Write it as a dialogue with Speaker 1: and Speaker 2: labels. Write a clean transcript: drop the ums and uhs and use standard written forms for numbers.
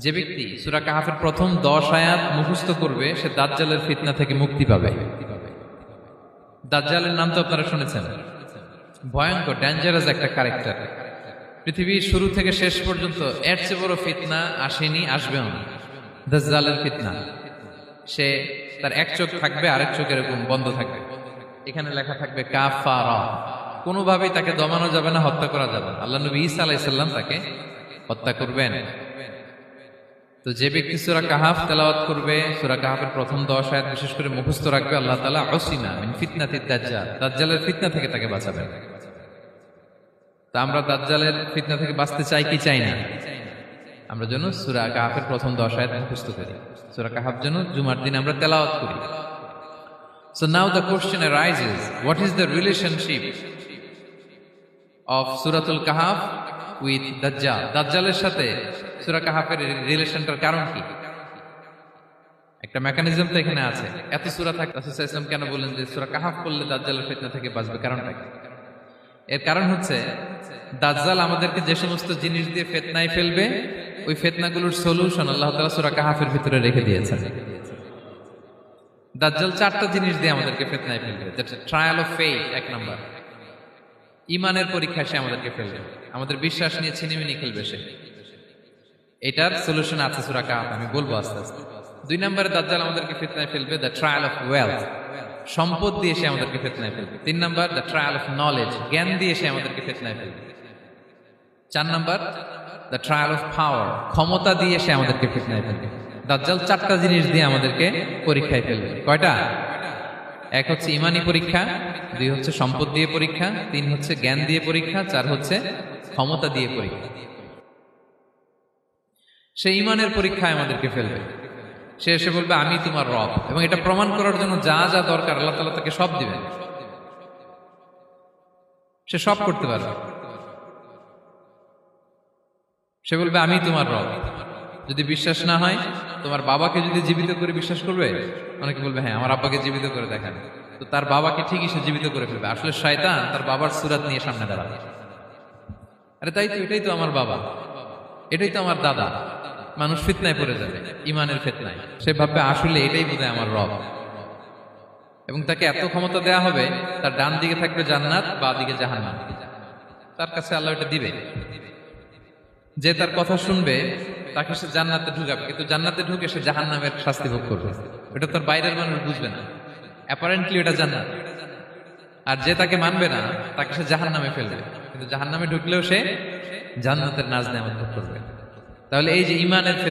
Speaker 1: যে ব্যক্তি সূরা কাহাফের প্রথম 10 আয়াত মুখস্থ করবে সে দাজ্জালের ফিতনা থেকে মুক্তি পাবে। দাজ্জালের নাম তো আপনারা শুনেছেন, ভয়ঙ্কর ডেঞ্জারাস একটা ক্যারেক্টার। পৃথিবীর শুরু থেকে শেষ পর্যন্ত এর চেয়ে বড় ফিতনা আসেনি, আসবেও না। দাজ্জালের ফিতনা, সে তার এক চোখ থাকবে, আরেক চোখ এরকম বন্ধ থাকবে, এখানে লেখা থাকবে কাফারা। কোনোভাবেই তাকে দমানো যাবে না, হত্যা করা যাবে না। আল্লাহ নবী ঈসা আলাইহিস সালাম তাকে হত্যা করবেন। তো যে ব্যক্তি সূরা কাহাফ তেলাওয়াত করবে, সূরা কাহাফের প্রথম 10 আয়াত বিশেষ করে মুখস্থ রাখবে, আল্লাহ তাআলা উসিমা মিন ফিতনাতিদ দাজ্জাল, দাজ্জালের ফিতনা থেকে তাকে বাঁচাবেন। তা আমরা দাজ্জালের ফিতনা থেকে বাঁচতে চাই কি চাই না? আমরা যেন সূরা কাহাফের প্রথম 10 আয়াত মুখস্থ করি, সূরা কাহাফ যেন জুমার দিন আমরা তেলাওয়াত করি। So now the question arises, what is the relationship of Suratul Kahf with Dajjal? দাজ্জালের সাথে সূরা কাহাফের রিলেশনটার কারণ কি? একটা মেকানিজম তো এখানে আছে। এত সূরা থাকতে রাসূল সাল্লাল্লাহু আলাইহি ওয়াসাল্লাম কেন বলেন যে সূরা কাহাফ পড়লে দাজ্জালের ফিতনা থেকে বাঁচবে? কারণটা কি? এর কারণ হচ্ছে দাজ্জাল আমাদেরকে যে সমস্ত জিনিস দিয়ে ফিতনায় ফেলবে, ওই ফিতনাগুলোর সলিউশন আল্লাহ তাআলা সূরা কাহাফের ভিতরে রেখে দিয়েছেন। দাজ্জাল 4টা জিনিস দিয়ে আমাদেরকে ফিতনায় ফেলবে। যেটা ট্রায়াল অফ ফেইথ, এক নাম্বার। ঈমানের পরীক্ষা সে আমাদেরকে ফেলবে, আমাদের বিশ্বাস নিয়ে ছিনিমিনি খেলবে সে। এটার সলিউশন আছে সূরা কাহাফ, আমি বলবো আস্তে আস্তে। 2 নম্বরে দাজ্জাল আমাদেরকে ফিতনায় ফেলবে দ্য ট্রায়াল অফ ওয়েলথ, সম্পদ দিয়ে সে আমাদেরকে ফিতনায় ফেলবে। 3 নম্বর দ্য ট্রায়াল অফ নলেজ, জ্ঞান দিয়ে সে আমাদেরকে ফিতনায় ফেলবে। 4 নম্বর দ্য ট্রায়াল অফ পাওয়ার, ক্ষমতা দিয়ে সে আমাদেরকে ফিতনায় ফেলবে। দাজ্জাল 4টা জিনিস দিয়ে আমাদেরকে পরীক্ষায় ফেলবে। কয়টা? 1 হচ্ছে ঈমানি পরীক্ষা, 2 হচ্ছে সম্পদ দিয়ে পরীক্ষা, 3 হচ্ছে জ্ঞান দিয়ে পরীক্ষা, 4 হচ্ছে ক্ষমতা দিয়ে পরীক্ষা। সে ঈমানের পরীক্ষায় আমাদেরকে ফেলবে। সে এসে বলবে আমি তোমার রব, এবং এটা প্রমাণ করার জন্য যা যা দরকার আল্লাহ তাআলা তাকে সব দিবেন। সে সব করতে পারবে। সে বলবে আমি তোমার রব। যদি বিশ্বাস না হয়, তোমার বাবাকে যদি জীবিত করে বিশ্বাস করবে? অনেকে বলবে হ্যাঁ আমার আব্বাকে জীবিত করে দেখান। তো তার বাবাকে ঠিকই সে জীবিত করে ফেলবে। আসলে শয়তান তার বাবার সুরাত নিয়ে সামনে দাঁড়াবে। আরে তাই তো, এটাই তো আমার বাবা, এটাই তো আমার দাদা। মানুষ ফিতনায় পড়ে যাবে, ঈমানের ফিতনায়। সে ভাববে আসলে এটাই বোধহয় আমার রব, এবং তাকে এত ক্ষমতা দেয়া হবে, তার ডান দিকে থাকবে জান্নাত, বাঁ দিকে জাহান্নাম। তার কাছে আল্লাহ এটা দিবে। যে তার কথা শুনবে তাকে সে জান্নাতে ঢুকাবে, কিন্তু জান্নাতে ঢুকে সে জাহান্নামের শাস্তি ভোগ করবে। এটা তার বাইরের মানুষ বুঝবে না, অ্যাপারেন্টলি এটা জান্নাত। আর যে তাকে মানবে না তাকে সে জাহান্নামে ফেলবে, কিন্তু জাহান্নামে ঢুকলেও সে জান্নাতের নাজ নেয়ামত ভোগ করবে। তাহলে এই যে ঈমানের